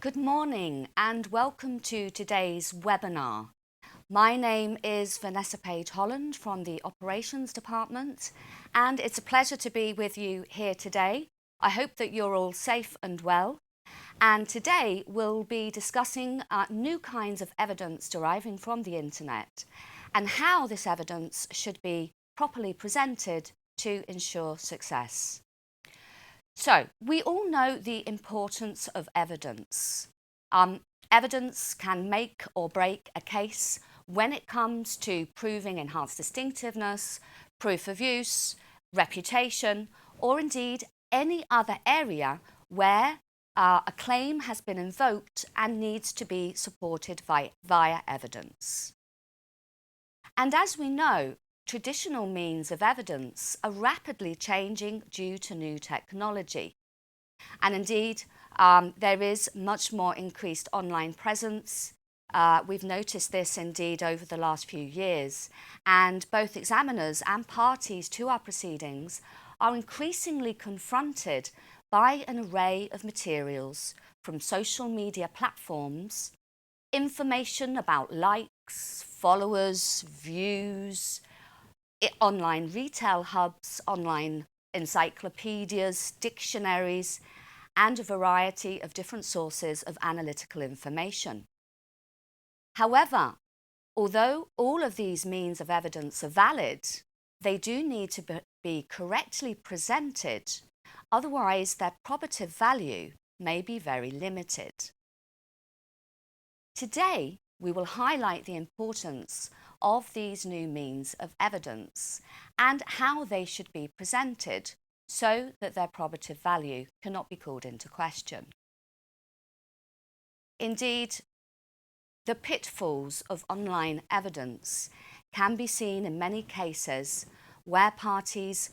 Good morning and welcome to today's webinar. My name is Vanessa Page Holland from the Operations Department, and it's a pleasure to be with you here today. I hope that you're all safe and well. And today we'll be discussing new kinds of evidence deriving from the internet and how this evidence should be properly presented to ensure success. So, we all know the importance of evidence. Evidence can make or break a case when it comes to proving enhanced distinctiveness, proof of use, reputation, or indeed any other area where a claim has been invoked and needs to be supported via evidence. And as we know, traditional means of evidence are rapidly changing due to new technology. And indeed, there is much more increased online presence. We've noticed this indeed over the last few years, and both examiners and parties to our proceedings are increasingly confronted by an array of materials from social media platforms, information about likes, followers, views, online retail hubs, online encyclopedias, dictionaries, and a variety of different sources of analytical information. However, although all of these means of evidence are valid, they do need to be correctly presented, otherwise their probative value may be very limited. Today, we will highlight the importance of these new means of evidence and how they should be presented so that their probative value cannot be called into question. Indeed, the pitfalls of online evidence can be seen in many cases where parties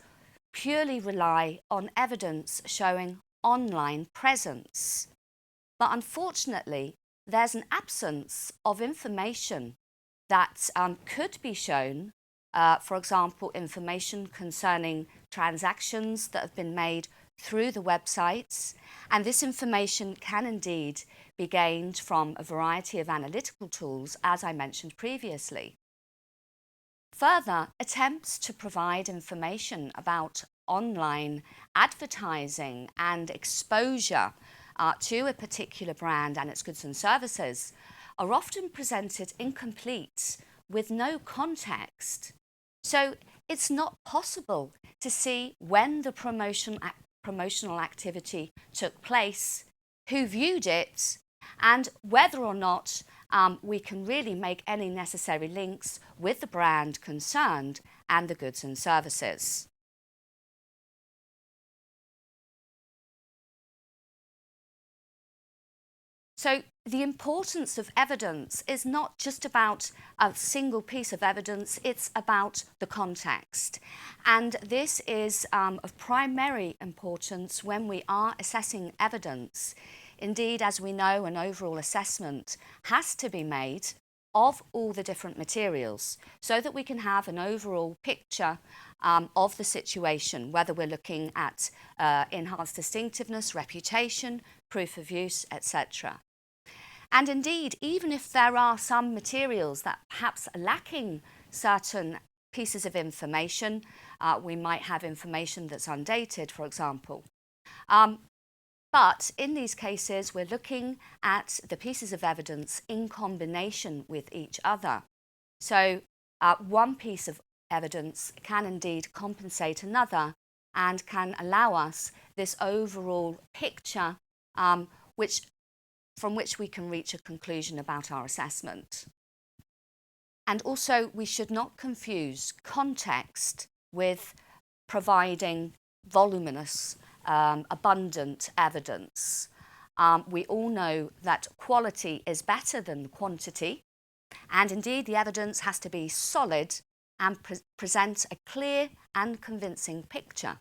purely rely on evidence showing online presence. But unfortunately, there's an absence of information that could be shown, for example, information concerning transactions that have been made through the websites, and this information can indeed be gained from a variety of analytical tools, as I mentioned previously. Further, attempts to provide information about online advertising and exposure to a particular brand and its goods and services are often presented incomplete with no context. So it's not possible to see when the promotional activity took place, who viewed it, and whether or not we can really make any necessary links with the brand concerned and the goods and services. So the importance of evidence is not just about a single piece of evidence, it's about the context. And this is of primary importance when we are assessing evidence. Indeed, as we know, an overall assessment has to be made of all the different materials so that we can have an overall picture of the situation, whether we're looking at enhanced distinctiveness, reputation, proof of use, etc. And indeed, even if there are some materials that perhaps are lacking certain pieces of information, we might have information that's undated, for example. But in these cases, we're looking at the pieces of evidence in combination with each other. So one piece of evidence can indeed compensate another and can allow us this overall picture from which we can reach a conclusion about our assessment. And also, we should not confuse context with providing voluminous, abundant evidence. We all know that quality is better than quantity, and indeed the evidence has to be solid and present a clear and convincing picture.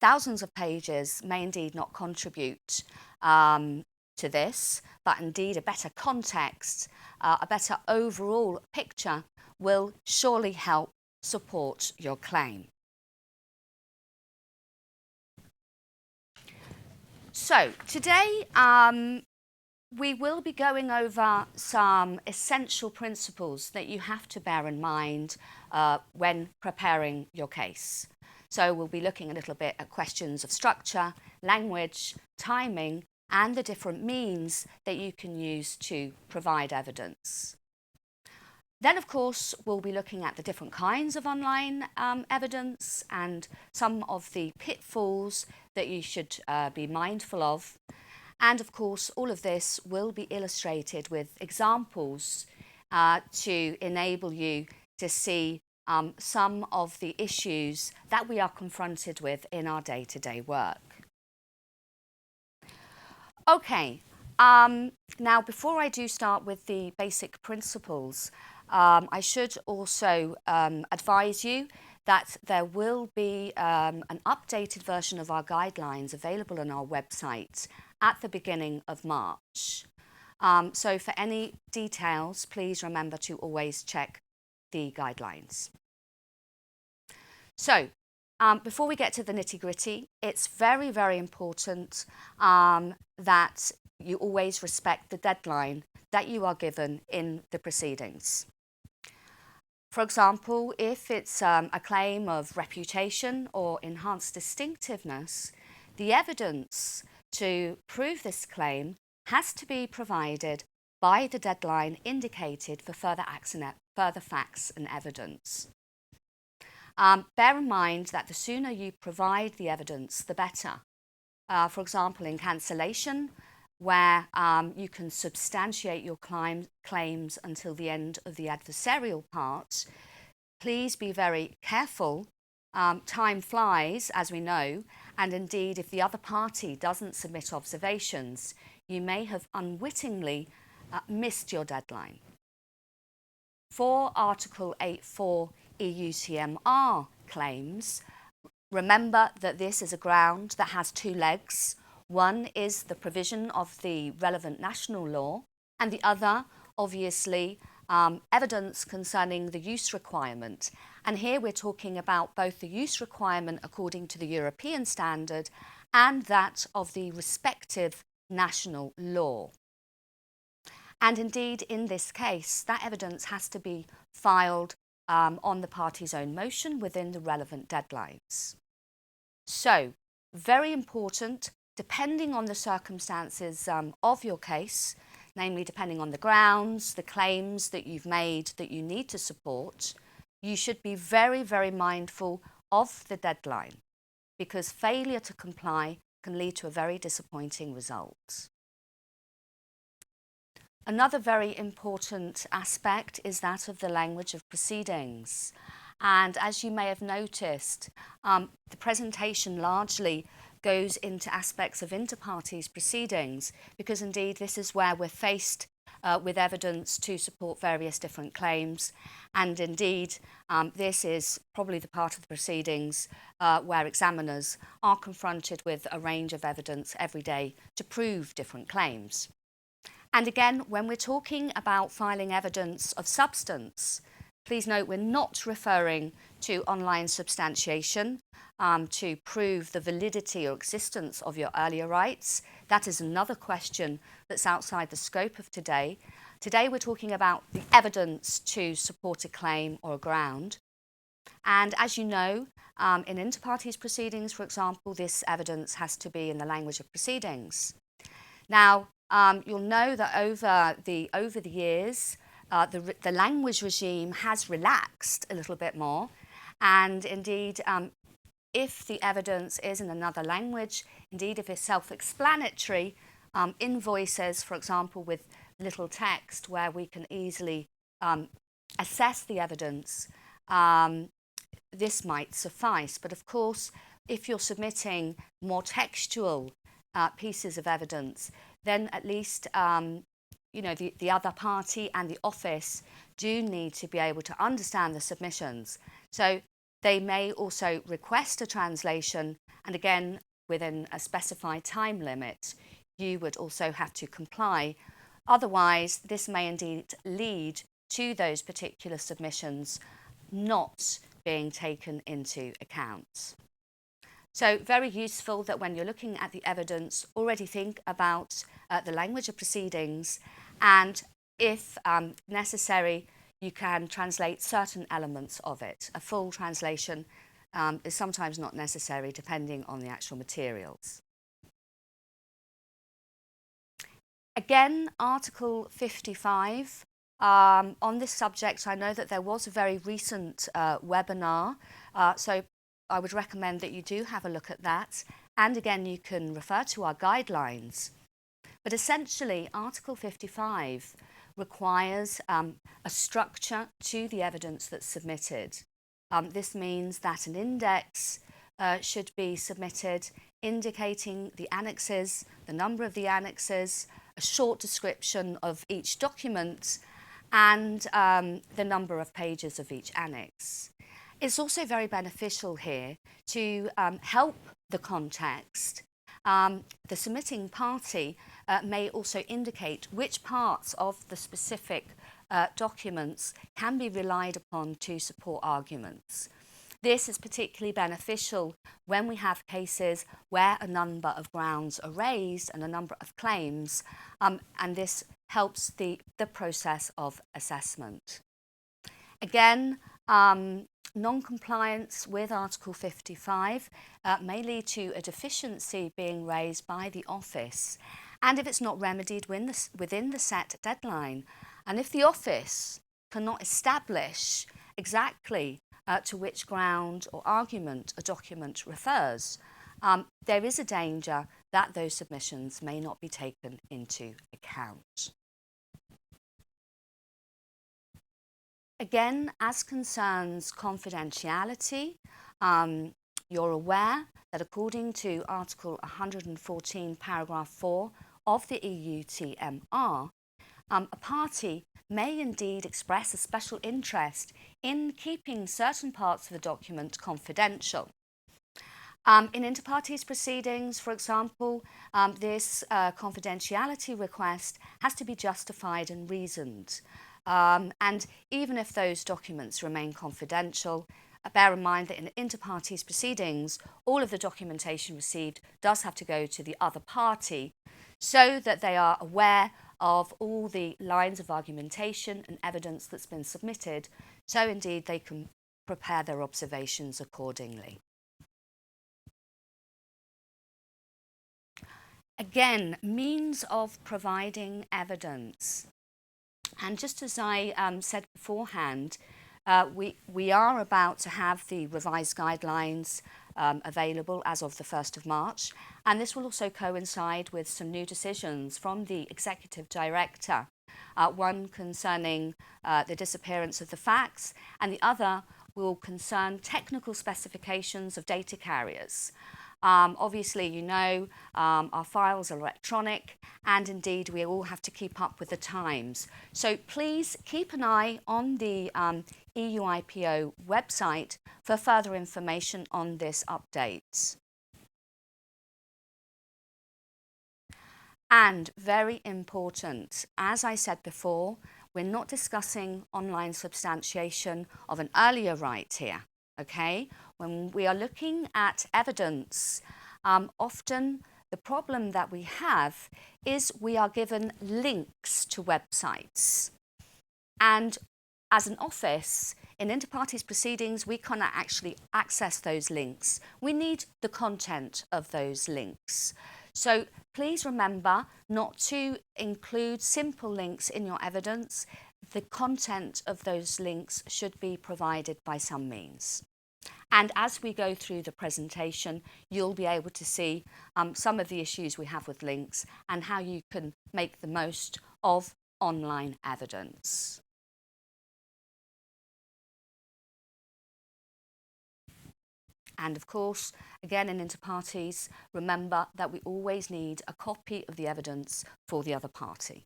Thousands of pages may indeed not contribute to this, but indeed a better context, a better overall picture will surely help support your claim. So today We will be going over some essential principles that you have to bear in mind when preparing your case. So we'll be looking a little bit at questions of structure, language, timing, and the different means that you can use to provide evidence. Then, of course, we'll be looking at the different kinds of online evidence and some of the pitfalls that you should be mindful of. And, of course, all of this will be illustrated with examples to enable you to see some of the issues that we are confronted with in our day-to-day work. Okay, now before I do start with the basic principles, I should also advise you that there will be an updated version of our guidelines available on our website at the beginning of March. So for any details, please remember to always check the guidelines. So before we get to the nitty-gritty, it's very, very important that you always respect the deadline that you are given in the proceedings. For example, if it's a claim of reputation or enhanced distinctiveness, the evidence to prove this claim has to be provided by the deadline indicated for further facts and evidence. Bear in mind that the sooner you provide the evidence, the better. For example, in cancellation, where you can substantiate your claims until the end of the adversarial part, please be very careful. Time flies, as we know, and indeed, if the other party doesn't submit observations, you may have unwittingly missed your deadline. For Article 8.4 EUCMR claims, remember that this is a ground that has two legs. One is the provision of the relevant national law, and the other, obviously, evidence concerning the use requirement. And here we're talking about both the use requirement according to the European standard and that of the respective national law. And indeed, in this case, that evidence has to be filed on the party's own motion within the relevant deadlines. So, very important, depending on the circumstances of your case, namely depending on the grounds, the claims that you've made that you need to support, you should be very, very mindful of the deadline, because failure to comply can lead to a very disappointing result. Another very important aspect is that of the language of proceedings. And as you may have noticed, the presentation largely goes into aspects of inter-parties proceedings, because indeed this is where we're faced with evidence to support various different claims. And indeed, this is probably the part of the proceedings where examiners are confronted with a range of evidence every day to prove different claims. And again, when we're talking about filing evidence of substance, please note we're not referring to online substantiation to prove the validity or existence of your earlier rights. That is another question that's outside the scope of today. Today we're talking about the evidence to support a claim or a ground. And as you know, in inter-parties proceedings, for example, this evidence has to be in the language of proceedings. Now, you'll know that over the years, the language regime has relaxed a little bit more, and indeed, if the evidence is in another language, indeed if it's self-explanatory, invoices, for example, with little text where we can easily assess the evidence, this might suffice. But of course, if you're submitting more textual pieces of evidence, then at least the other party and the office do need to be able to understand the submissions. So they may also request a translation, and again, within a specified time limit, you would also have to comply. Otherwise, this may indeed lead to those particular submissions not being taken into account. So very useful that when you're looking at the evidence, already think about the language of proceedings, and if necessary, you can translate certain elements of it. A full translation is sometimes not necessary depending on the actual materials. Again, Article 55. On this subject, I know that there was a very recent webinar, so I would recommend that you do have a look at that. And again, you can refer to our guidelines. But essentially, Article 55 requires a structure to the evidence that's submitted. This means that an index should be submitted indicating the annexes, the number of the annexes, a short description of each document, and the number of pages of each annex. It's also very beneficial here to help the context. The submitting party may also indicate which parts of the specific documents can be relied upon to support arguments. This is particularly beneficial when we have cases where a number of grounds are raised and a number of claims, and this helps the process of assessment. Again, non-compliance with Article 55 may lead to a deficiency being raised by the office, and if it's not remedied within the set deadline, and if the office cannot establish exactly to which ground or argument a document refers, there is a danger that those submissions may not be taken into account. Again, as concerns confidentiality, you're aware that according to Article 114, paragraph 4 of the EUTMR, a party may indeed express a special interest in keeping certain parts of the document confidential. In inter partes proceedings, for example, this confidentiality request has to be justified and reasoned. And even if those documents remain confidential, bear in mind that in inter partes proceedings, all of the documentation received does have to go to the other party so that they are aware of all the lines of argumentation and evidence that's been submitted, so indeed they can prepare their observations accordingly. Again, means of providing evidence. And just as I said beforehand, we are about to have the revised guidelines available as of the 1st of March, and this will also coincide with some new decisions from the Executive Director, one concerning the disappearance of the facts, and the other will concern technical specifications of data carriers. Obviously, you know, our files are electronic, and indeed we all have to keep up with the times. So please keep an eye on the EUIPO website for further information on this update. And very important, as I said before, we're not discussing online substantiation of an earlier right here, okay? When we are looking at evidence, often the problem that we have is we are given links to websites. And as an office, in inter partes proceedings, we cannot actually access those links. We need the content of those links. So please remember not to include simple links in your evidence. The content of those links should be provided by some means. And as we go through the presentation, you'll be able to see some of the issues we have with links and how you can make the most of online evidence. And of course, again in inter partes, remember that we always need a copy of the evidence for the other party.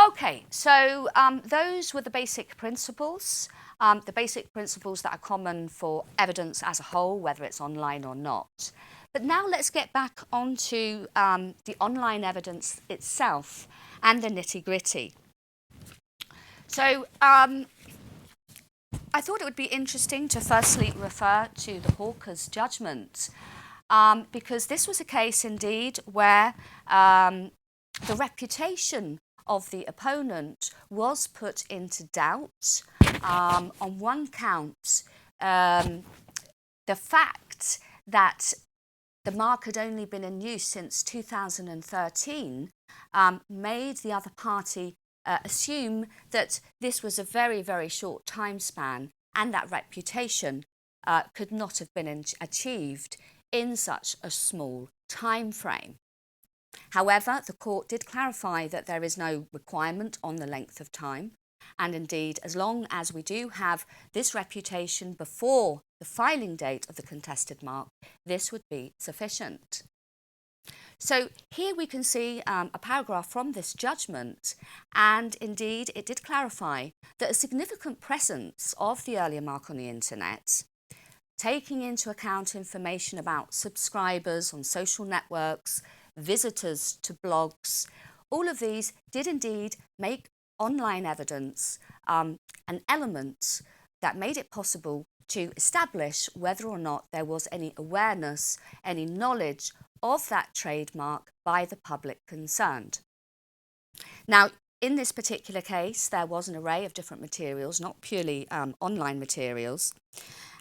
Okay, so those were the basic principles that are common for evidence as a whole, whether it's online or not. But now let's get back onto the online evidence itself and the nitty-gritty. So I thought it would be interesting to firstly refer to the Hawker's judgment, because this was a case indeed where the reputation of the opponent was put into doubt. On one count, the fact that the mark had only been in use since 2013 made the other party assume that this was a very, very short time span and that reputation could not have been achieved in such a small time frame. However, the court did clarify that there is no requirement on the length of time, and indeed, as long as we do have this reputation before the filing date of the contested mark, this would be sufficient. So here we can see a paragraph from this judgment, and indeed it did clarify that a significant presence of the earlier mark on the internet, taking into account information about subscribers on social networks, visitors to blogs, all of these did indeed make online evidence an element that made it possible to establish whether or not there was any awareness, any knowledge of that trademark by the public concerned. Now, in this particular case, there was an array of different materials, not purely online materials,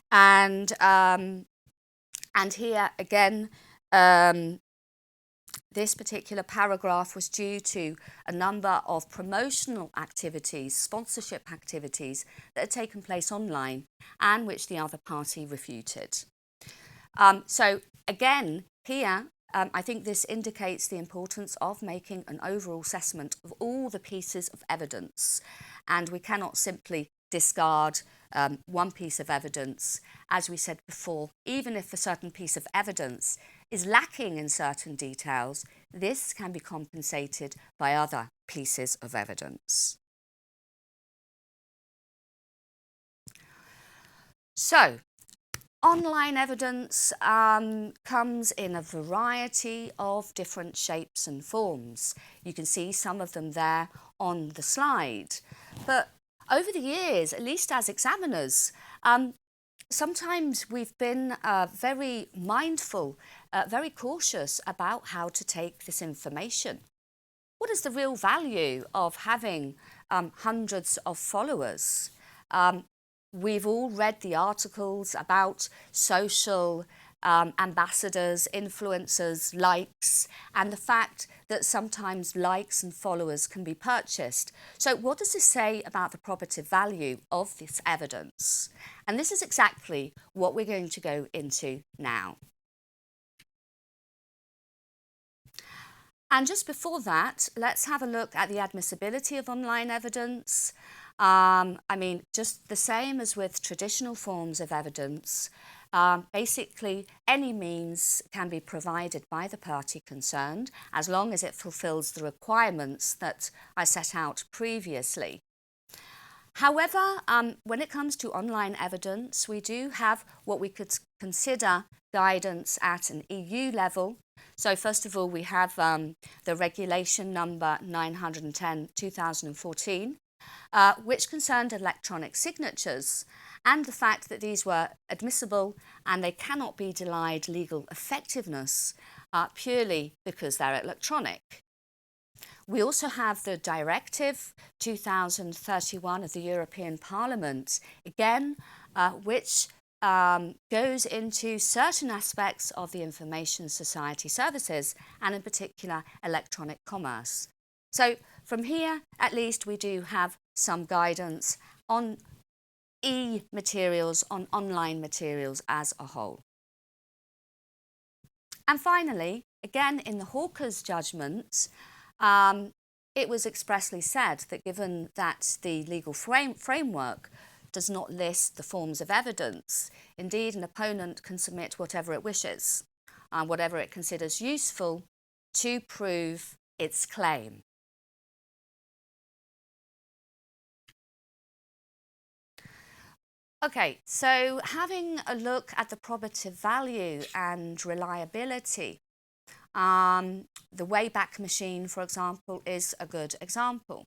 and here again, this particular paragraph was due to a number of promotional activities, sponsorship activities that had taken place online and which the other party refuted. So again, here, I think this indicates the importance of making an overall assessment of all the pieces of evidence, and we cannot simply discard one piece of evidence. As we said before, even if a certain piece of evidence is lacking in certain details, this can be compensated by other pieces of evidence. So, online evidence comes in a variety of different shapes and forms. You can see some of them there on the slide. But over the years, at least as examiners, sometimes we've been very mindful, very cautious about how to take this information. What is the real value of having hundreds of followers? We've all read the articles about social ambassadors, influencers, likes, and the fact that sometimes likes and followers can be purchased. So what does this say about the probative value of this evidence? And this is exactly what we're going to go into now. And just before that, let's have a look at the admissibility of online evidence. I mean, just the same as with traditional forms of evidence, basically any means can be provided by the party concerned as long as it fulfills the requirements that I set out previously. However, when it comes to online evidence, we do have what we could consider guidance at an EU level. So first of all, we have the regulation number 910/2014, which concerned electronic signatures, and the fact that these were admissible and they cannot be denied legal effectiveness purely because they're electronic. We also have the Directive 2031 of the European Parliament, again, which goes into certain aspects of the information society services, and in particular electronic commerce. So from here, at least, we do have some guidance on e-materials, on online materials as a whole. And finally, again in the Hawker's judgment, it was expressly said that given that the legal framework does not list the forms of evidence, indeed an opponent can submit whatever it wishes, whatever it considers useful to prove its claim. Okay, so having a look at the probative value and reliability, the Wayback Machine, for example, is a good example.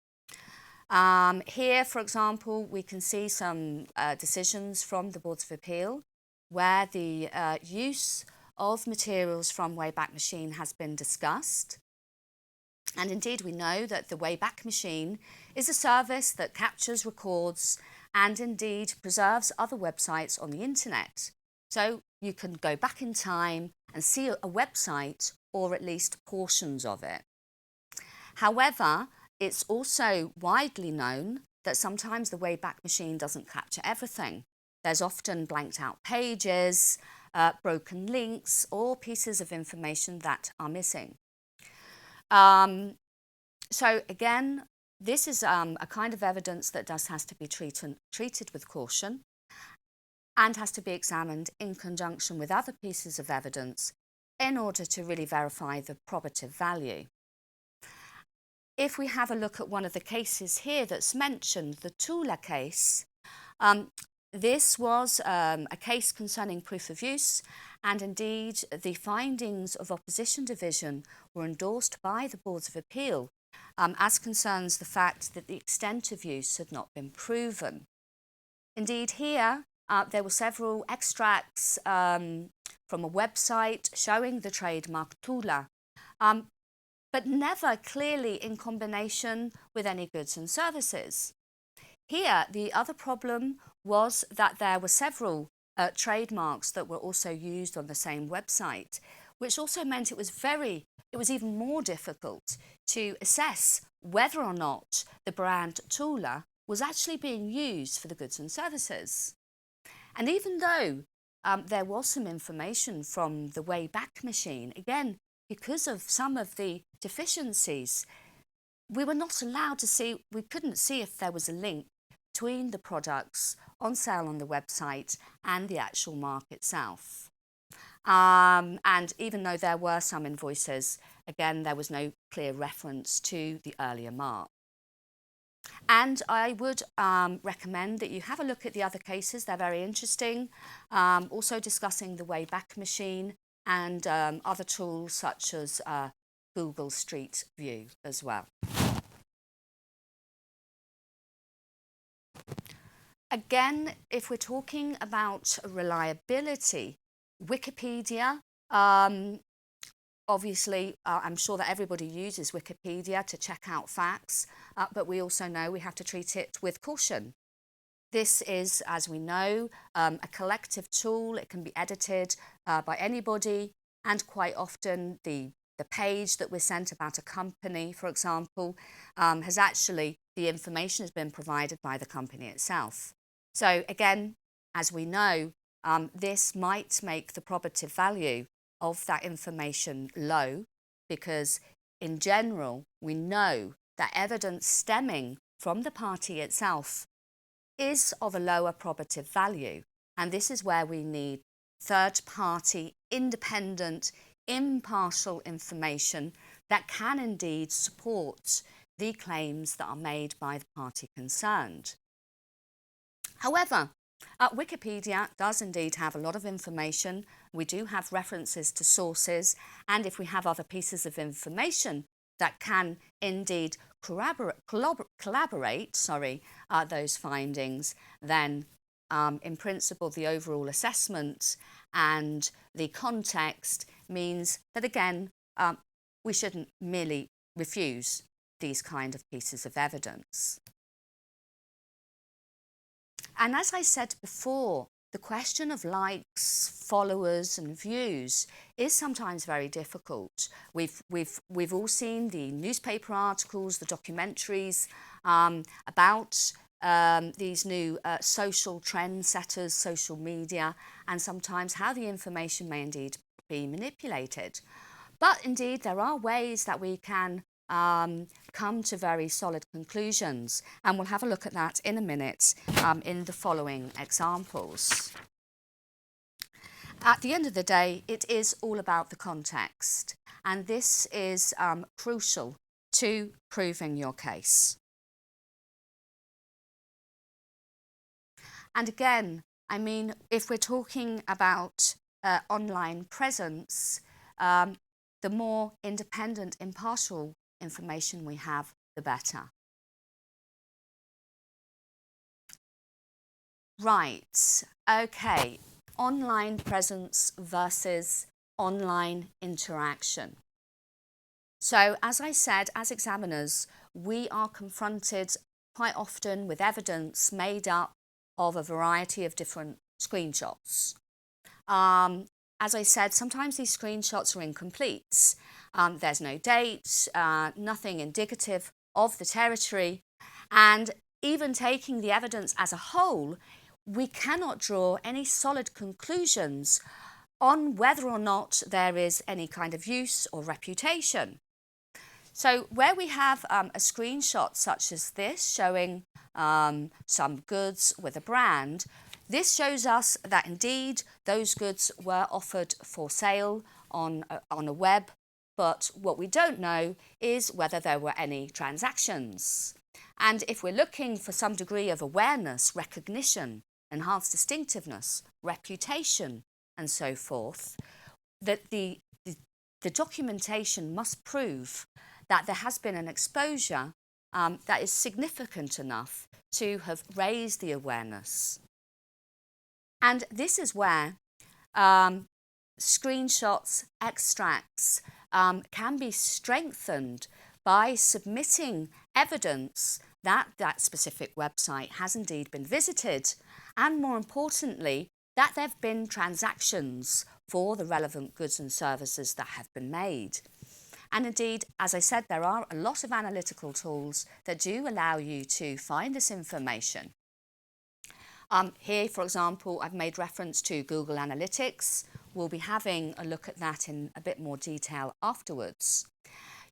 Here, for example, we can see some decisions from the Boards of Appeal where the use of materials from Wayback Machine has been discussed. And indeed, we know that the Wayback Machine is a service that captures, records, and indeed preserves other websites on the internet. So you can go back in time and see a website, or at least portions of it. However, it's also widely known that sometimes the Wayback Machine doesn't capture everything. There's often blanked out pages, broken links, or pieces of information that are missing. So again, this is a kind of evidence that has to be treated with caution and has to be examined in conjunction with other pieces of evidence in order to really verify the probative value. If we have a look at one of the cases here that's mentioned, the Tula case, this was a case concerning proof of use, and indeed the findings of opposition division were endorsed by the Boards of Appeal as concerns the fact that the extent of use had not been proven. Indeed, here there were several extracts from a website showing the trademark Tula, but never clearly in combination with any goods and services. Here, the other problem was that there were several trademarks that were also used on the same website, which also meant it was even more difficult to assess whether or not the brand Tula was actually being used for the goods and services. And even though there was some information from the Wayback Machine, again, because of some of the deficiencies, we were not allowed to see, we couldn't see if there was a link between the products on sale on the website and the actual mark itself. And even though there were some invoices, again, there was no clear reference to the earlier mark. And I would recommend that you have a look at the other cases. They're very interesting. Also discussing the Wayback Machine and other tools such as Google Street View as well. Again, if we're talking about reliability, Wikipedia, obviously, I'm sure that everybody uses Wikipedia to check out facts, but we also know we have to treat it with caution. This is, as we know, a collective tool. It can be edited by anybody, and quite often the page that we're sent about a company, for example, the information has been provided by the company itself. So again, as we know, this might make the probative value of that information low, because in general, we know that evidence stemming from the party itself is of a lower probative value. And this is where we need third-party, independent, impartial information that can indeed support the claims that are made by the party concerned. However, Wikipedia does indeed have a lot of information. We do have references to sources, and if we have other pieces of information that can indeed collaborate those findings, then in principle the overall assessment and the context means that again we shouldn't merely refuse these kind of pieces of evidence. And as I said before, the question of likes, followers and views is sometimes very difficult. We've all seen the newspaper articles, the documentaries about these new social trendsetters, social media, and sometimes how the information may indeed be manipulated. But indeed, there are ways that we can come to very solid conclusions, and we'll have a look at that in a minute in the following examples. At the end of the day, it is all about the context, and this is crucial to proving your case. And again, I mean, if we're talking about online presence, the more independent, impartial information we have, the better. Right, okay. Online presence versus online interaction. So, as I said, as examiners, we are confronted quite often with evidence made up of a variety of different screenshots. As I said, sometimes these screenshots are incomplete. There's no date, nothing indicative of the territory, and even taking the evidence as a whole, we cannot draw any solid conclusions on whether or not there is any kind of use or reputation. So where we have a screenshot such as this showing some goods with a brand, this shows us that indeed those goods were offered for sale on a web, but what we don't know is whether there were any transactions. And if we're looking for some degree of awareness, recognition, enhanced distinctiveness, reputation, and so forth, that the documentation must prove that there has been an exposure that is significant enough to have raised the awareness. And this is where screenshots, extracts can be strengthened by submitting evidence that that specific website has indeed been visited, and more importantly, that there have been transactions for the relevant goods and services that have been made. And indeed, as I said, there are a lot of analytical tools that do allow you to find this information. Here, for example, I've made reference to Google Analytics. We'll be having a look at that in a bit more detail afterwards.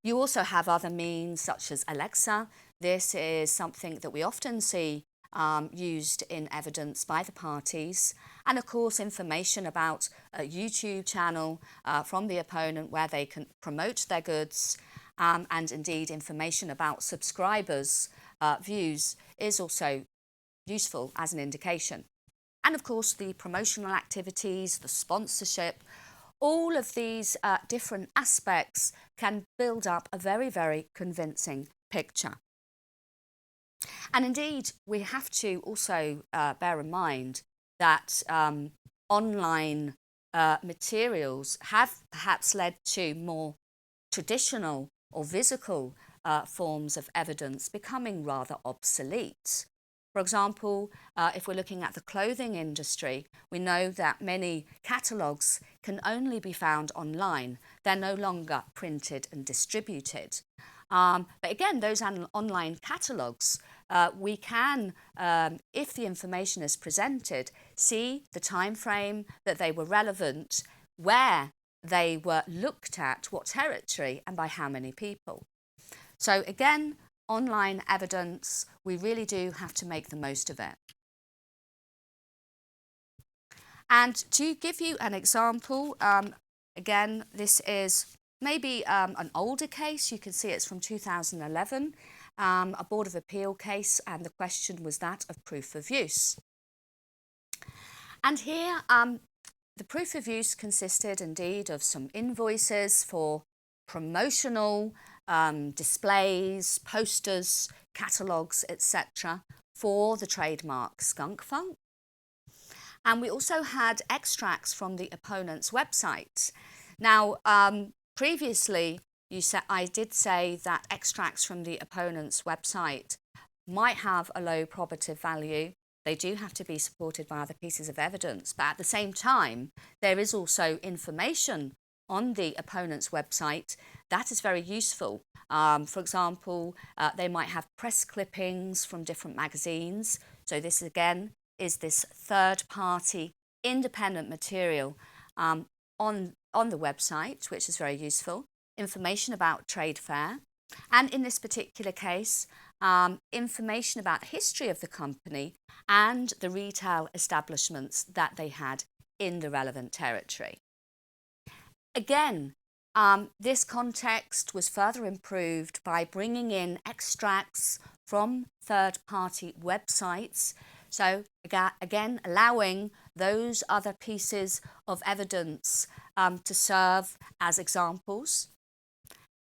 You also have other means such as Alexa. This is something that we often see used in evidence by the parties, and of course information about a YouTube channel from the opponent where they can promote their goods, and indeed information about subscribers' views is also useful as an indication. And of course the promotional activities, the sponsorship, all of these different aspects can build up a very, very convincing picture. And indeed, we have to also bear in mind that online materials have perhaps led to more traditional or physical forms of evidence becoming rather obsolete. For example, if we're looking at the clothing industry, we know that many catalogues can only be found online. They're no longer printed and distributed. But again, those online catalogues, we can, if the information is presented, see the time frame that they were relevant, where they were looked at, what territory, and by how many people. So again, online evidence, we really do have to make the most of it. And to give you an example, again, this is maybe an older case. You can see it's from 2011, a Board of Appeal case, and the question was that of proof of use. And here, the proof of use consisted indeed of some invoices for promotional displays, posters, catalogues, etc. for the trademark Skunk Funk. And we also had extracts from the opponent's website. Now, previously, I did say that extracts from the opponent's website might have a low probative value. They do have to be supported by other pieces of evidence, but at the same time, there is also information on the opponent's website that is very useful. For example, they might have press clippings from different magazines. So this again is this third-party independent material on the website, which is very useful. Information about trade fair, and in this particular case, information about the history of the company and the retail establishments that they had in the relevant territory. Again, this context was further improved by bringing in extracts from third-party websites. So again, allowing those other pieces of evidence to serve as examples.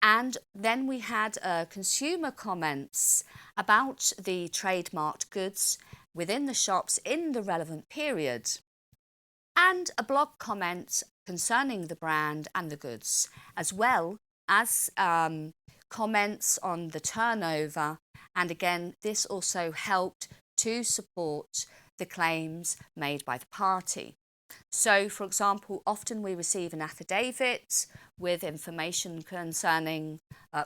And then we had consumer comments about the trademarked goods, within the shops in the relevant period, and a blog comment concerning the brand and the goods, as well as comments on the turnover. And again, this also helped to support the claims made by the party. So, for example, often we receive an affidavit with information concerning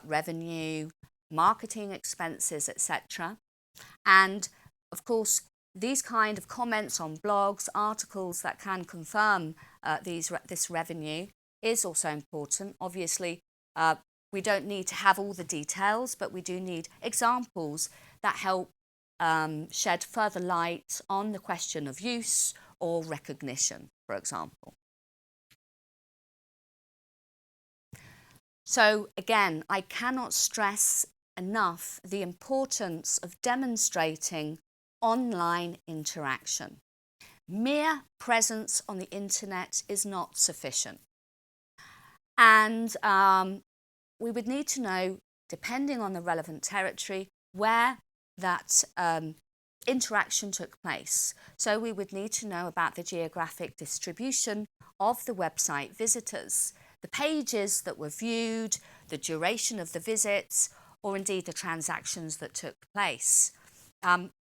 revenue, marketing expenses, etc. And of course, these kind of comments on blogs, articles that can confirm this revenue is also important. Obviously, we don't need to have all the details, but we do need examples that help shed further light on the question of use or recognition, for example. So again, I cannot stress enough the importance of demonstrating online interaction. Mere presence on the internet is not sufficient. And we would need to know, depending on the relevant territory, where that interaction took place. So we would need to know about the geographic distribution of the website visitors, the pages that were viewed, the duration of the visits, or indeed the transactions that took place.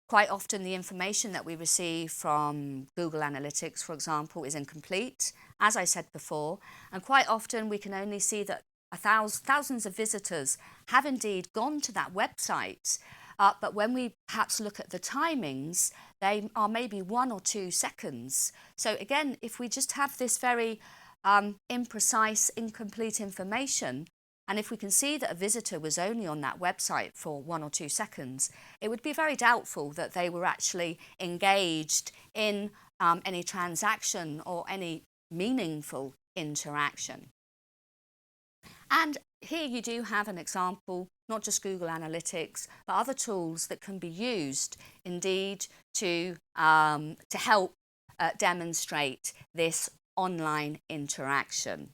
Quite often the information that we receive from Google Analytics, for example, is incomplete, as I said before, and quite often we can only see that thousands of visitors have indeed gone to that website, but when we perhaps look at the timings, they are maybe 1 or 2 seconds. So again, if we just have this very imprecise, incomplete information, and if we can see that a visitor was only on that website for 1 or 2 seconds, it would be very doubtful that they were actually engaged in any transaction or any meaningful interaction. And here you do have an example, not just Google Analytics, but other tools that can be used indeed to help demonstrate this online interaction.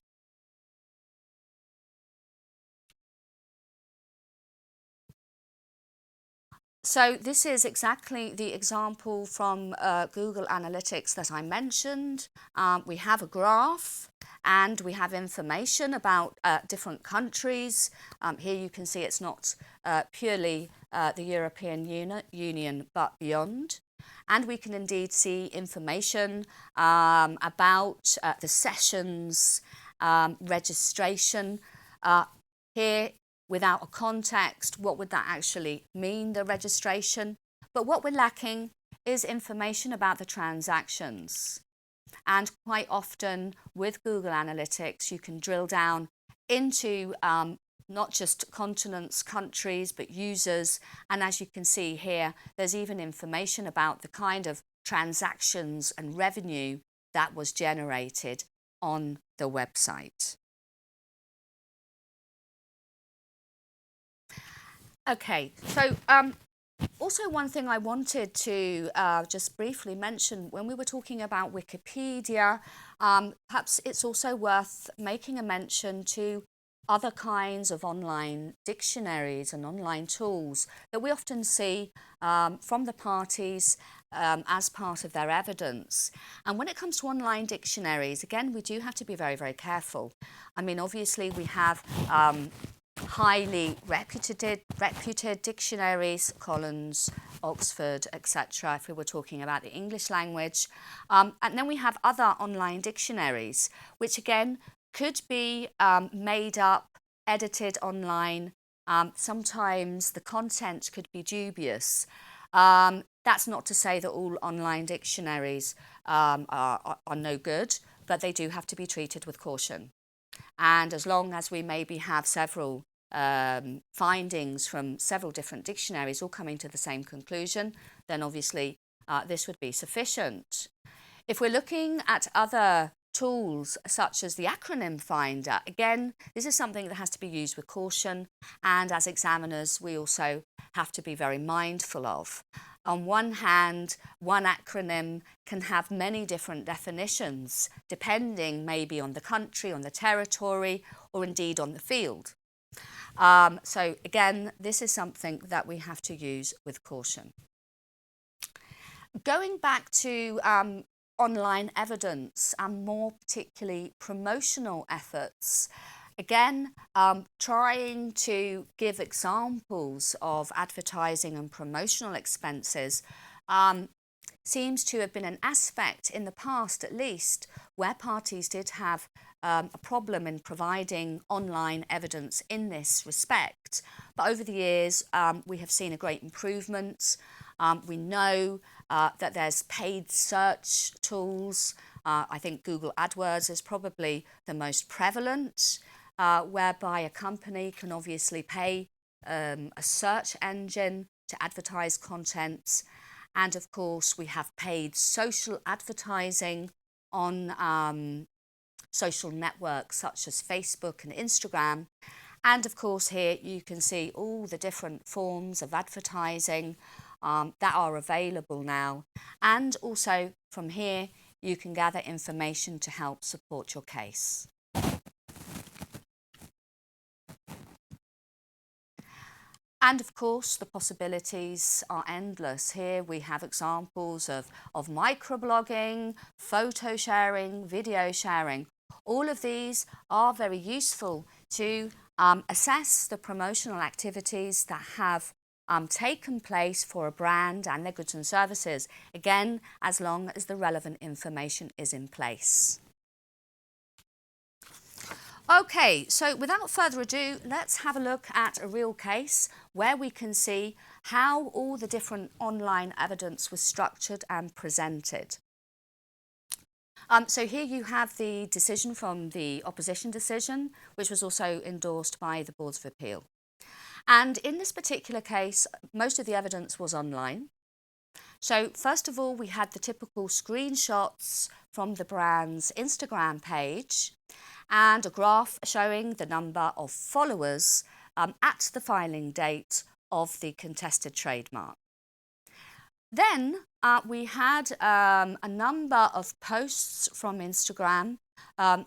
So this is exactly the example from Google Analytics that I mentioned. We have a graph and we have information about different countries. Here you can see it's not purely the European Union, but beyond. And we can indeed see information about the sessions, registration. Here, without a context, what would that actually mean, the registration? But what we're lacking is information about the transactions. And quite often with Google Analytics, you can drill down into not just continents, countries, but users. And as you can see here, there's even information about the kind of transactions and revenue that was generated on the website. Okay, so also one thing I wanted to just briefly mention when we were talking about Wikipedia, perhaps it's also worth making a mention to other kinds of online dictionaries and online tools that we often see from the parties as part of their evidence. And when it comes to online dictionaries, again, we do have to be very, very careful. I mean, obviously we have highly reputed dictionaries, Collins, Oxford, etc., if we were talking about the English language. And then we have other online dictionaries, which again could be made up, edited online. Sometimes the content could be dubious. That's not to say that all online dictionaries are no good, but they do have to be treated with caution. And as long as we maybe have several findings from several different dictionaries all coming to the same conclusion, then obviously this would be sufficient. If we're looking at other tools such as the acronym finder, again, this is something that has to be used with caution, and as examiners we also have to be very mindful of. On one hand, one acronym can have many different definitions, depending maybe on the country, on the territory, or indeed on the field. So again, this is something that we have to use with caution. Going back to online evidence and more particularly promotional efforts, again, trying to give examples of advertising and promotional expenses seems to have been an aspect in the past, at least, where parties did have a problem in providing online evidence in this respect. But over the years, we have seen a great improvement. We know that there's paid search tools. I think Google AdWords is probably the most prevalent, whereby a company can obviously pay a search engine to advertise content. And of course, we have paid social advertising on social networks such as Facebook and Instagram. And of course, here you can see all the different forms of advertising that are available now. And also from here, you can gather information to help support your case. And of course, the possibilities are endless. Here we have examples of microblogging, photo sharing, video sharing. All of these are very useful to assess the promotional activities that have taken place for a brand and their goods and services, again, as long as the relevant information is in place. Okay, so without further ado, let's have a look at a real case where we can see how all the different online evidence was structured and presented. So here you have the decision from the opposition decision, which was also endorsed by the Boards of Appeal. And in this particular case, most of the evidence was online. So first of all, we had the typical screenshots from the brand's Instagram page and a graph showing the number of followers at the filing date of the contested trademark. Then we had a number of posts from Instagram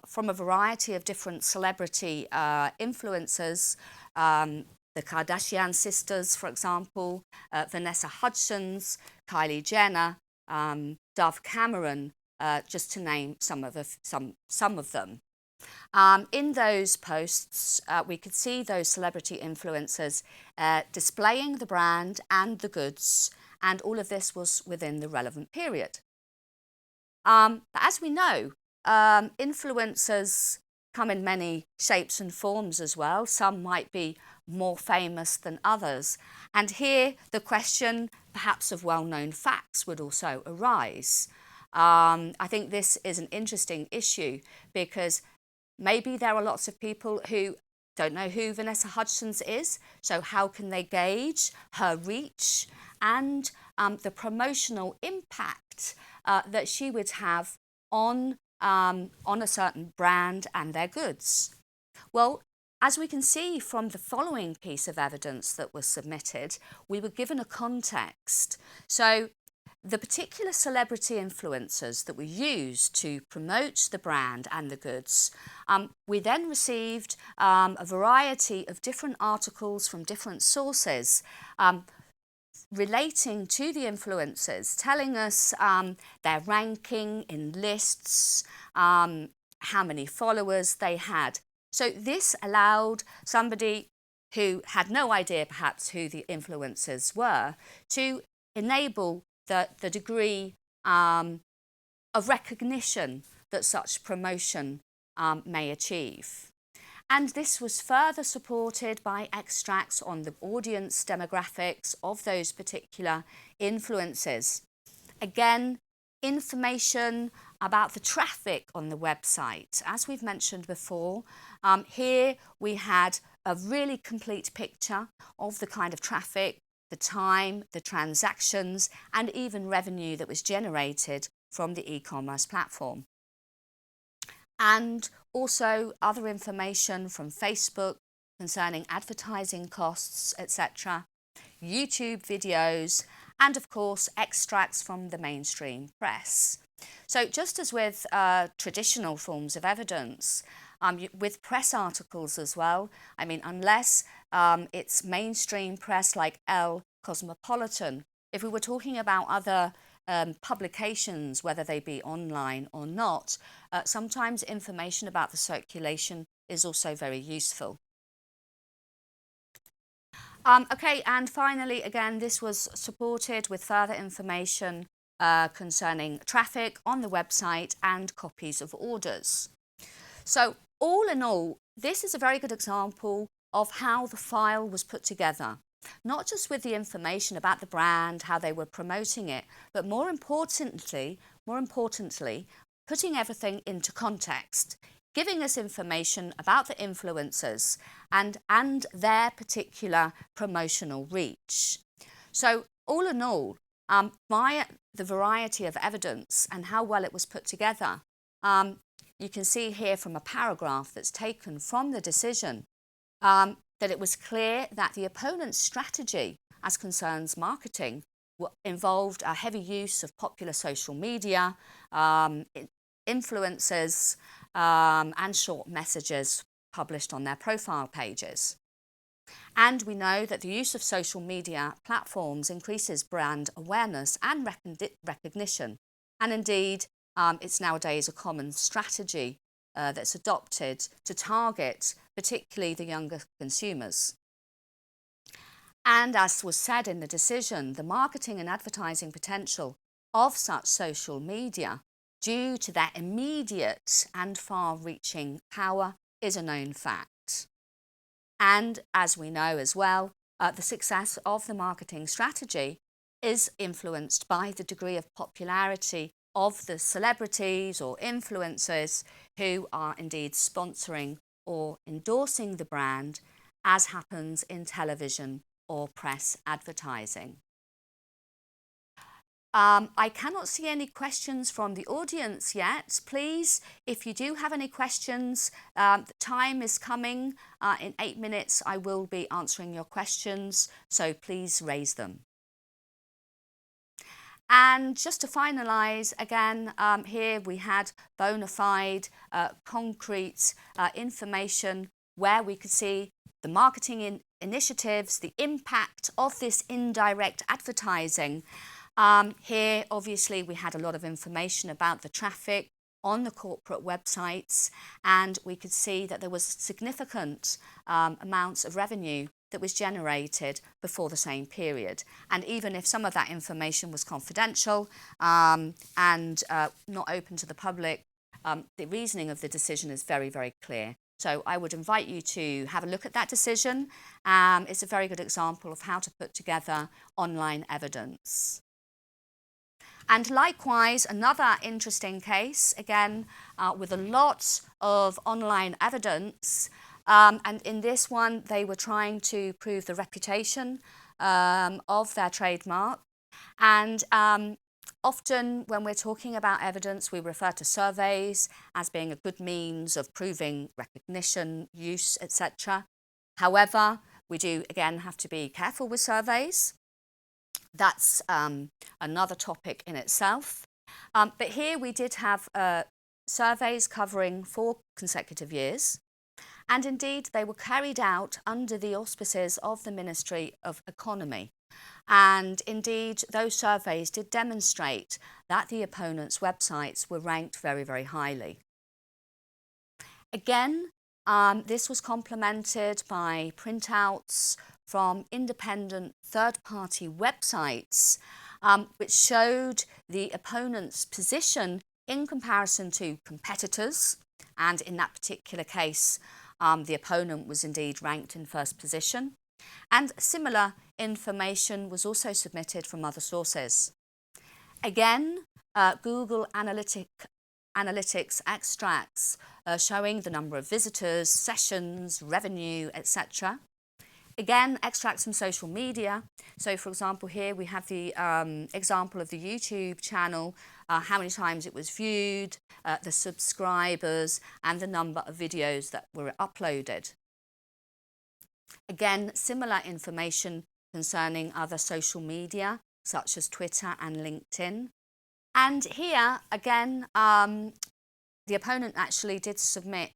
from a variety of different celebrity influencers, the Kardashian sisters, for example, Vanessa Hudgens, Kylie Jenner, Dove Cameron, just to name some of them. In those posts, we could see those celebrity influencers displaying the brand and the goods, and all of this was within the relevant period. But as we know, influencers come in many shapes and forms as well. Some might be more famous than others. And here the question, perhaps of well-known facts, would also arise. I think this is an interesting issue because maybe there are lots of people who don't know who Vanessa Hudgens is, so how can they gauge her reach and the promotional impact that she would have on a certain brand and their goods? Well, as we can see from the following piece of evidence that was submitted, we were given a context. So the particular celebrity influencers that were used to promote the brand and the goods, we then received a variety of different articles from different sources relating to the influencers, telling us their ranking in lists, how many followers they had. So this allowed somebody who had no idea perhaps who the influencers were to enable the degree of recognition that such promotion may achieve. And this was further supported by extracts on the audience demographics of those particular influencers. Again, information about the traffic on the website. As we've mentioned before, here we had a really complete picture of the kind of traffic, the time, the transactions, and even revenue that was generated from the e-commerce platform. And also other information from Facebook concerning advertising costs, etc., YouTube videos, and of course extracts from the mainstream press. So just as with traditional forms of evidence, with press articles as well, I mean, unless it's mainstream press like Elle, Cosmopolitan, if we were talking about other publications, whether they be online or not, sometimes information about the circulation is also very useful. Okay, and finally, again, this was supported with further information concerning traffic on the website and copies of orders. So all in all, this is a very good example of how the file was put together, not just with the information about the brand, how they were promoting it, but more importantly, putting everything into context, giving us information about the influencers and their particular promotional reach. So all in all, via the variety of evidence and how well it was put together, you can see here from a paragraph that's taken from the decision that it was clear that the opponent's strategy as concerns marketing involved a heavy use of popular social media, influencers, and short messages published on their profile pages. And we know that the use of social media platforms increases brand awareness and recognition. And indeed, it's nowadays a common strategy that's adopted to target particularly the younger consumers. And as was said in the decision, the marketing and advertising potential of such social media, due to their immediate and far-reaching power, is a known fact. And as we know as well, the success of the marketing strategy is influenced by the degree of popularity of the celebrities or influencers who are indeed sponsoring or endorsing the brand, as happens in television or press advertising. I cannot see any questions from the audience yet. Please, if you do have any questions, the time is coming. In 8 minutes, I will be answering your questions, so please raise them. And just to finalise, again, here we had bona fide, concrete information where we could see the marketing initiatives, the impact of this indirect advertising. Here, obviously, we had a lot of information about the traffic on the corporate websites, and we could see that there was significant amounts of revenue that was generated before the same period. And even if some of that information was confidential and not open to the public, the reasoning of the decision is very, very clear. So I would invite you to have a look at that decision. It's a very good example of how to put together online evidence. And likewise, another interesting case, again, with a lot of online evidence. And in this one, they were trying to prove the reputation of their trademark. And often when we're talking about evidence, we refer to surveys as being a good means of proving recognition, use, etc. However, we do, again, have to be careful with surveys. That's another topic in itself. But here we did have surveys covering 4 consecutive years. And indeed, they were carried out under the auspices of the Ministry of Economy. And indeed, those surveys did demonstrate that the opponents' websites were ranked very, very highly. Again, this was complemented by printouts from independent third-party websites, which showed the opponent's position in comparison to competitors. And in that particular case, the opponent was indeed ranked in first position. And similar information was also submitted from other sources. Again, Google Analytics extracts showing the number of visitors, sessions, revenue, etc. Again, extracts from social media. So, for example, here we have the example of the YouTube channel, how many times it was viewed, the subscribers, and the number of videos that were uploaded. Again, similar information concerning other social media, such as Twitter and LinkedIn. And here, again, the opponent actually did submit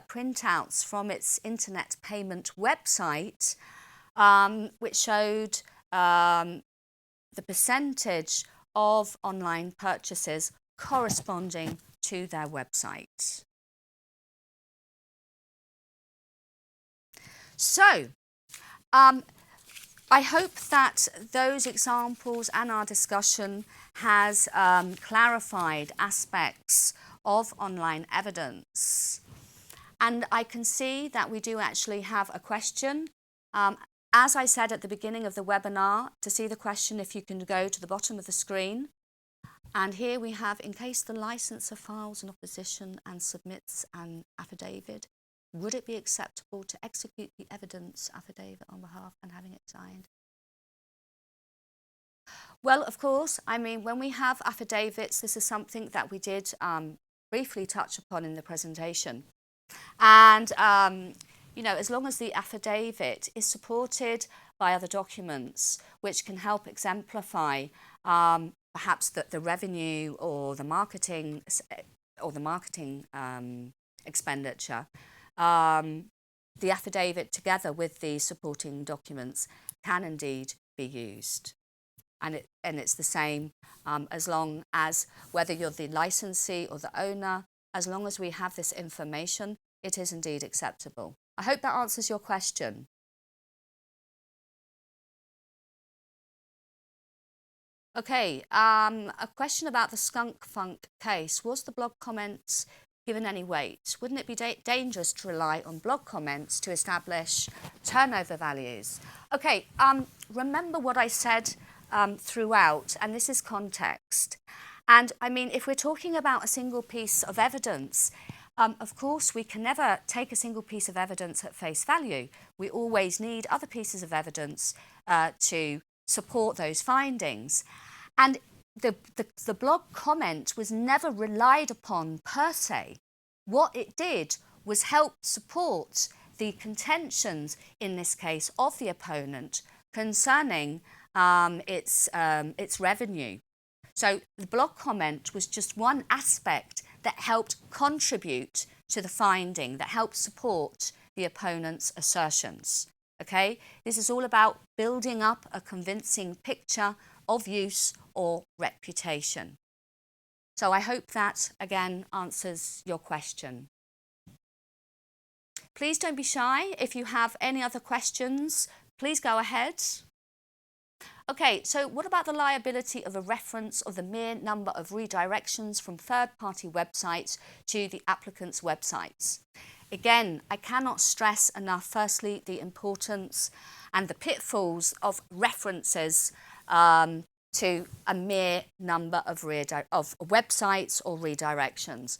printouts from its internet payment website, which showed the percentage of online purchases corresponding to their website. So, I hope that those examples and our discussion has clarified aspects of online evidence. And I can see that we do actually have a question. As I said at the beginning of the webinar, to see the question, if you can go to the bottom of the screen. And here we have, in case the licensor files an opposition and submits an affidavit, would it be acceptable to execute the evidence affidavit on behalf and having it signed? Well, of course, I mean, when we have affidavits, this is something that we did briefly touch upon in the presentation. And, you know, as long as the affidavit is supported by other documents which can help exemplify perhaps the revenue or the marketing expenditure, the affidavit together with the supporting documents can indeed be used. And it's the same as long as, whether you're the licensee or the owner, as long as we have this information, it is indeed acceptable. I hope that answers your question. Okay, a question about the skunk funk case. Was the blog comments given any weight? Wouldn't it be dangerous to rely on blog comments to establish turnover values? Okay, remember what I said throughout, and this is context. And I mean, if we're talking about a single piece of evidence, of course, we can never take a single piece of evidence at face value. We always need other pieces of evidence to support those findings. And the blog comment was never relied upon per se. What it did was help support the contentions, in this case, of the opponent concerning its revenue. So the blog comment was just one aspect that helped contribute to the finding, that helped support the opponent's assertions. Okay, this is all about building up a convincing picture of use or reputation. So I hope that again answers your question. Please don't be shy. If you have any other questions, please go ahead. Okay, so what about the liability of a reference of the mere number of redirections from third-party websites to the applicant's websites? Again, I cannot stress enough, firstly, the importance and the pitfalls of references to a mere number of websites or redirections.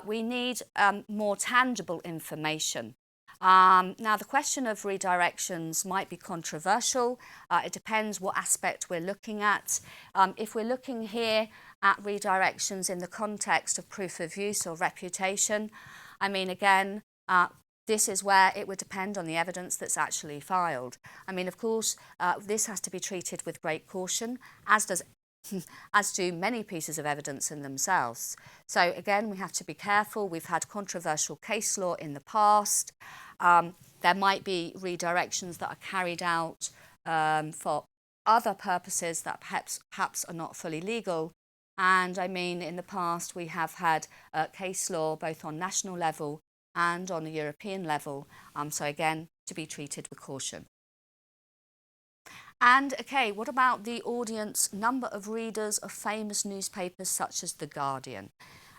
We need more tangible information. Now, the question of redirections might be controversial. It depends what aspect we're looking at. If we're looking here at redirections in the context of proof of use or reputation, I mean, again, this is where it would depend on the evidence that's actually filed. I mean, of course, this has to be treated with great caution, as do many pieces of evidence in themselves. So again, we have to be careful. We've had controversial case law in the past. There might be redirections that are carried out for other purposes that perhaps are not fully legal. And I mean, in the past, we have had case law both on national level and on a European level. So again, to be treated with caution. And okay, what about the audience number of readers of famous newspapers such as The Guardian?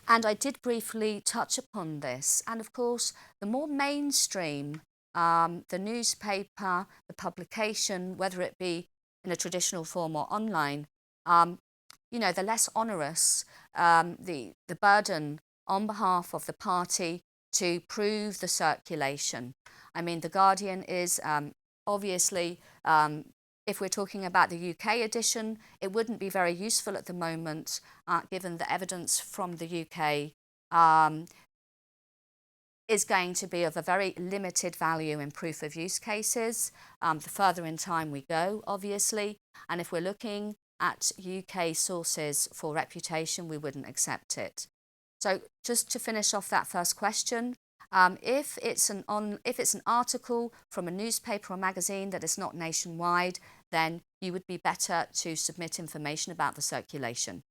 And I did briefly touch upon this. And of course, the more mainstream the newspaper, the publication, whether it be in a traditional form or online, you know, the less onerous the burden on behalf of the party to prove the circulation. I mean, The Guardian is obviously, if we're talking about the UK edition, it wouldn't be very useful at the moment, given the evidence from the UK is going to be of a very limited value in proof of use cases, the further in time we go, obviously. And if we're looking at UK sources for reputation, we wouldn't accept it. So just to finish off that first question, If it's an article from a newspaper or magazine that is not nationwide, then you would be better to submit information about the circulation.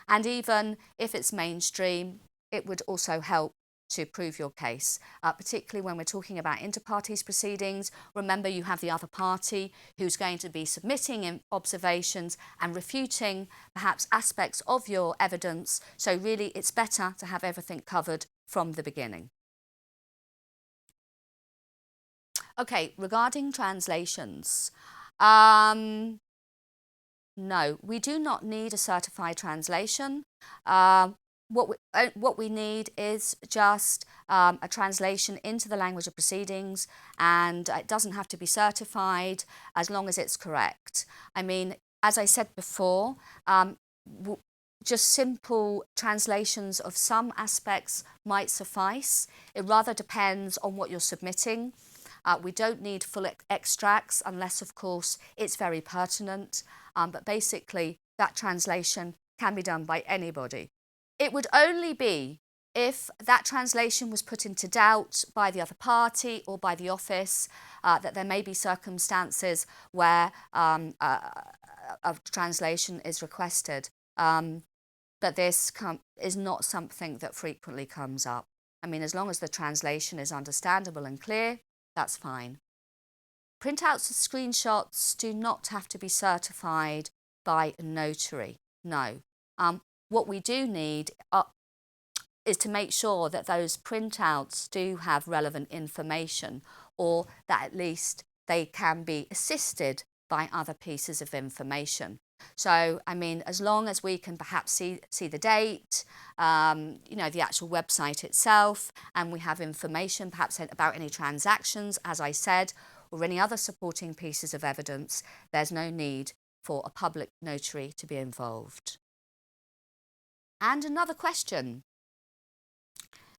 And even if it's mainstream, it would also help to prove your case, particularly when we're talking about inter partes proceedings. Remember, you have the other party who's going to be submitting observations and refuting perhaps aspects of your evidence. So really, it's better to have everything covered from the beginning. Okay, regarding translations, no, we do not need a certified translation. What we need is just a translation into the language of proceedings, and it doesn't have to be certified as long as it's correct. I mean, as I said before, just simple translations of some aspects might suffice. It rather depends on what you're submitting. We don't need full extracts unless, of course, it's very pertinent. But basically, that translation can be done by anybody. It would only be if that translation was put into doubt by the other party or by the office, that there may be circumstances where a translation is requested. But this is not something that frequently comes up. I mean, as long as the translation is understandable and clear, that's fine. Printouts of screenshots do not have to be certified by a notary, no. What we do need is to make sure that those printouts do have relevant information, or that at least they can be assisted by other pieces of information. So, I mean, as long as we can perhaps see the date, the actual website itself, and we have information perhaps about any transactions, as I said, or any other supporting pieces of evidence, there's no need for a public notary to be involved. And another question.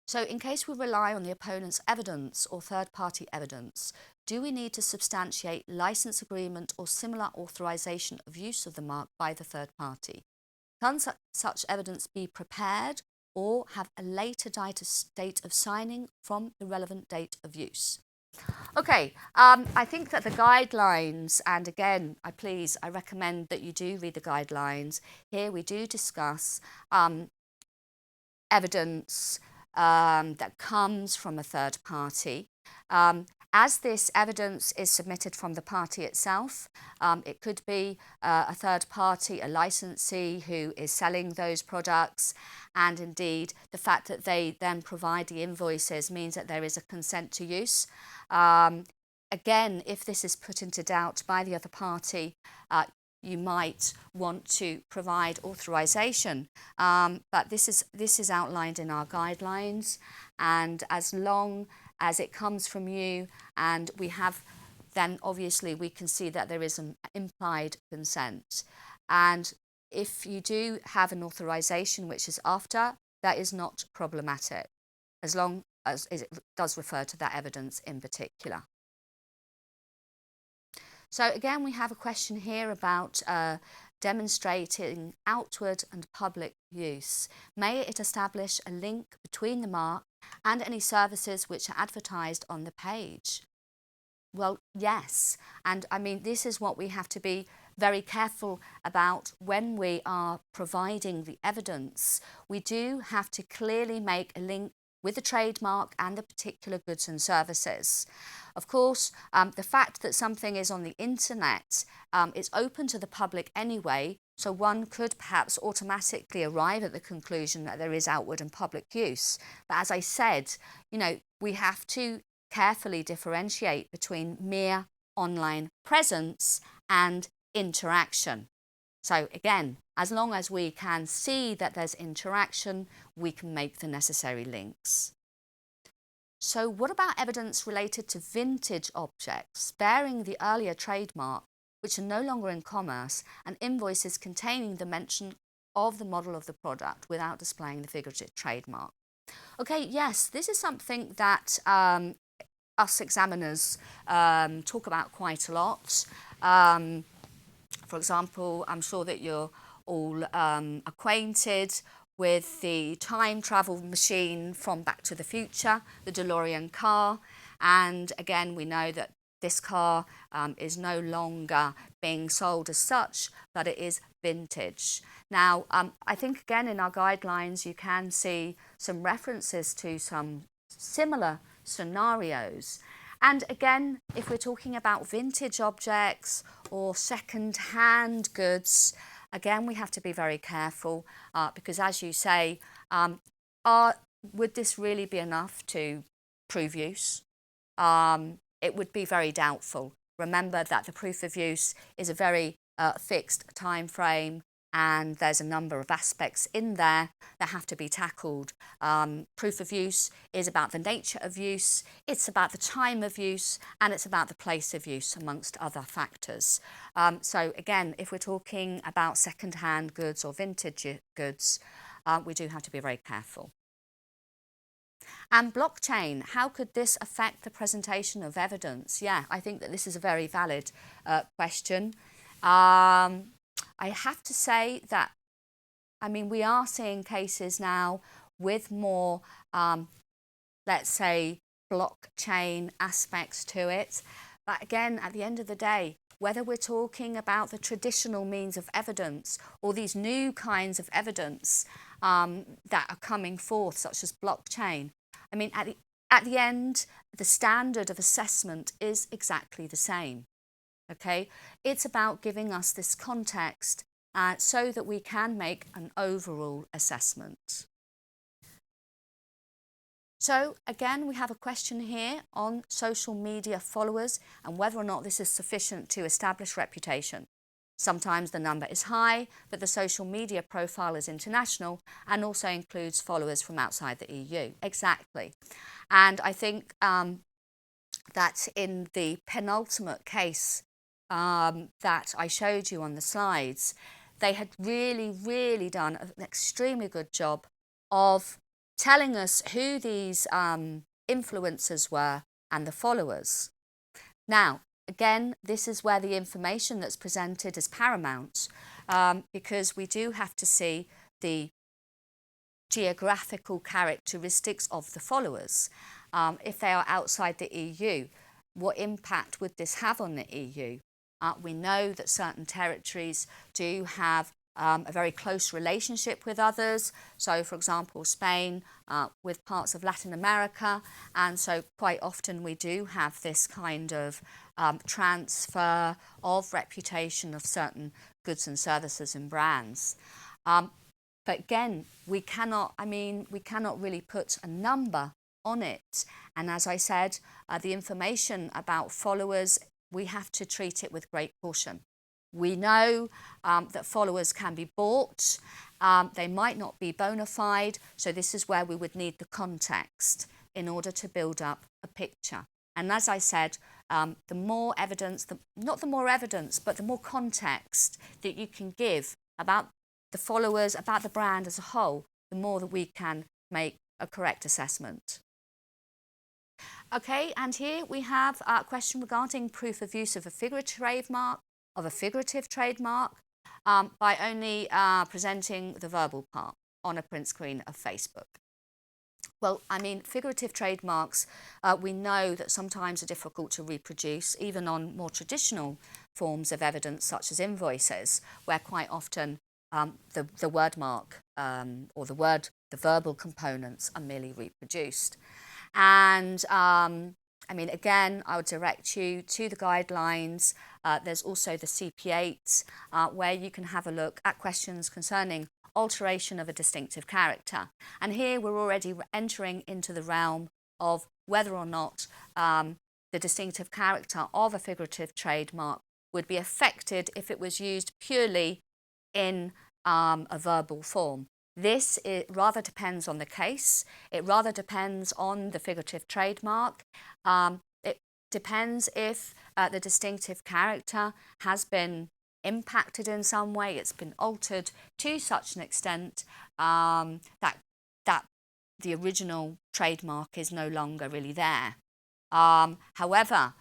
So in case we rely on the opponent's evidence or third-party evidence, do we need to substantiate license agreement or similar authorization of use of the mark by the third party? Can such evidence be prepared or have a later date of signing from the relevant date of use? Okay, I think that the guidelines, and again, I recommend that you do read the guidelines. Here we do discuss evidence that comes from a third party. As this evidence is submitted from the party itself, it could be a third party, a licensee who is selling those products, and indeed the fact that they then provide the invoices means that there is a consent to use. Again, if this is put into doubt by the other party, you might want to provide authorization, but this is outlined in our guidelines, and as long as it comes from you and we have, then obviously we can see that there is an implied consent. And if you do have an authorization which is after, that is not problematic, as long as it does refer to that evidence in particular. So again, we have a question here about demonstrating outward and public use. May it establish a link between the mark and any services which are advertised on the page? Well, yes. And I mean, this is what we have to be very careful about when we are providing the evidence. We do have to clearly make a link with the trademark and the particular goods and services. Of course, the fact that something is on the internet is open to the public anyway, so one could perhaps automatically arrive at the conclusion that there is outward and public use. But as I said, we have to carefully differentiate between mere online presence and interaction. So again, as long as we can see that there's interaction, we can make the necessary links. So what about evidence related to vintage objects bearing the earlier trademark, which are no longer in commerce, and invoices containing the mention of the model of the product without displaying the figurative trademark? Okay, yes, this is something that us examiners talk about quite a lot. For example, I'm sure that you're all acquainted with the time travel machine from Back to the Future, the DeLorean car. And again, we know that this car is no longer being sold as such, but it is vintage. Now, I think again in our guidelines you can see some references to some similar scenarios. And again, if we're talking about vintage objects or second-hand goods, again, we have to be very careful because, as you say, would this really be enough to prove use? It would be very doubtful. Remember that the proof of use is a very fixed time frame, and there's a number of aspects in there that have to be tackled. Proof of use is about the nature of use, it's about the time of use, and it's about the place of use, amongst other factors. So again, if we're talking about second-hand goods or vintage goods, we do have to be very careful. And blockchain, how could this affect the presentation of evidence? Yeah, I think that this is a very valid question. I have to say that, I mean, we are seeing cases now with more, let's say, blockchain aspects to it. But again, at the end of the day, whether we're talking about the traditional means of evidence or these new kinds of evidence that are coming forth, such as blockchain, I mean, at the end, the standard of assessment is exactly the same. Okay, it's about giving us this context so that we can make an overall assessment. So again, we have a question here on social media followers and whether or not this is sufficient to establish reputation. Sometimes the number is high, but the social media profile is international and also includes followers from outside the EU. Exactly. And I think that in the penultimate case that I showed you on the slides, they had really done an extremely good job of telling us who these influencers were and the followers. Now, again, this is where the information that's presented is paramount because we do have to see the geographical characteristics of the followers. If they are outside the EU, what impact would this have on the EU? We know that certain territories do have a very close relationship with others. So, for example, Spain with parts of Latin America. And so quite often we do have this kind of transfer of reputation of certain goods and services and brands. But again, we cannot really put a number on it. And as I said, the information about followers, we have to treat it with great caution. We know that followers can be bought. They might not be bona fide. So this is where we would need the context in order to build up a picture. And as I said, the more evidence, not the more evidence, but the more context that you can give about the followers, about the brand as a whole, the more that we can make a correct assessment. Okay, and here we have a question regarding proof of use of a figurative trademark, by only presenting the verbal part on a print screen of Facebook. Well, I mean, figurative trademarks, we know that sometimes are difficult to reproduce, even on more traditional forms of evidence, such as invoices, where quite often the word mark or the verbal components are merely reproduced. And I mean, again, I would direct you to the guidelines. There's also the CP8, where you can have a look at questions concerning alteration of a distinctive character. And here we're already entering into the realm of whether or not the distinctive character of a figurative trademark would be affected if it was used purely in a verbal form. This rather depends on the case. It rather depends on the figurative trademark. It depends if the distinctive character has been impacted in some way. It's been altered to such an extent that the original trademark is no longer really there. However,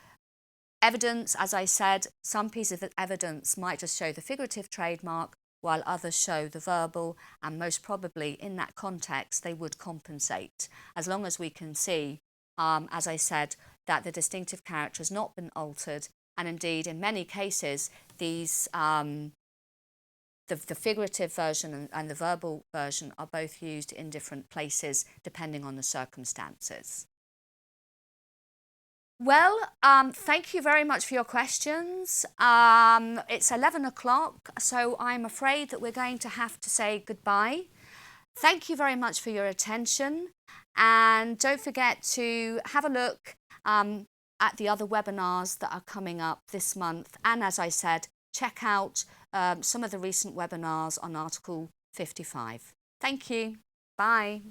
evidence, as I said, some pieces of evidence might just show the figurative trademark, while others show the verbal, and most probably in that context they would compensate, as long as we can see, as I said, that the distinctive character has not been altered, and indeed in many cases these the figurative version and the verbal version are both used in different places depending on the circumstances. Well, thank you very much for your questions. It's 11 o'clock, so I'm afraid that we're going to have to say goodbye. Thank you very much for your attention, and don't forget to have a look at the other webinars that are coming up this month, and as I said, check out some of the recent webinars on Article 55. Thank you. Bye.